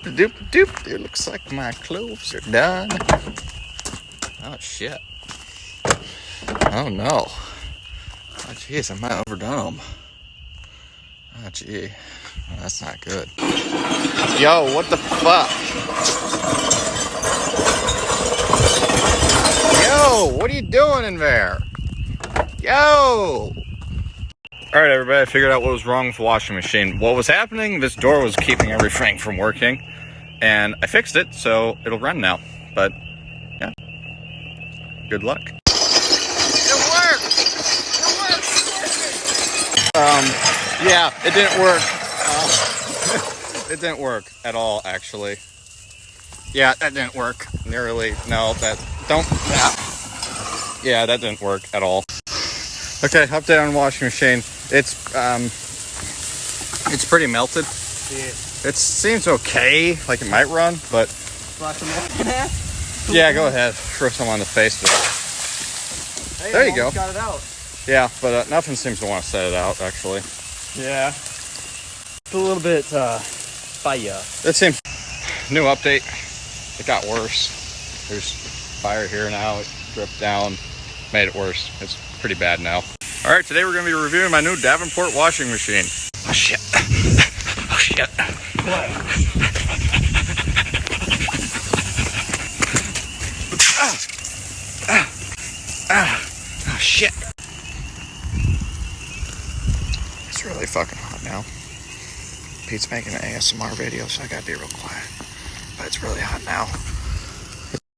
Doop. It looks like my clothes are done. Oh shit. Oh no. Oh jeez, I might overdone them. Oh gee. Well, that's not good. Yo, what the fuck? Yo, what are you doing in there? Yo! Alright everybody, I figured out what was wrong with the washing machine. What was happening, this door was keeping everything from working. And I fixed it, so it'll run now. But, yeah. Good luck. It worked! Yeah, it didn't work. It didn't work at all, actually. Yeah, that didn't work. Nearly. No, that don't. Yeah, that didn't work at all. Okay, update on the washing machine. It's pretty melted. It seems okay, like it might run, but yeah, go ahead, throw some on the face there. Hey, there you go. Got it out. Yeah, but nothing seems to want to set it out actually. Yeah, it's a little bit fire. It seems new update. It got worse. There's fire here now. It dripped down, made it worse. It's pretty bad now. All right, today we're going to be reviewing my new Davenport washing machine. Oh, shit. Oh, shit. What? Oh, shit. It's really fucking hot now. Pete's making an ASMR video, so I got to be real quiet. But it's really hot now.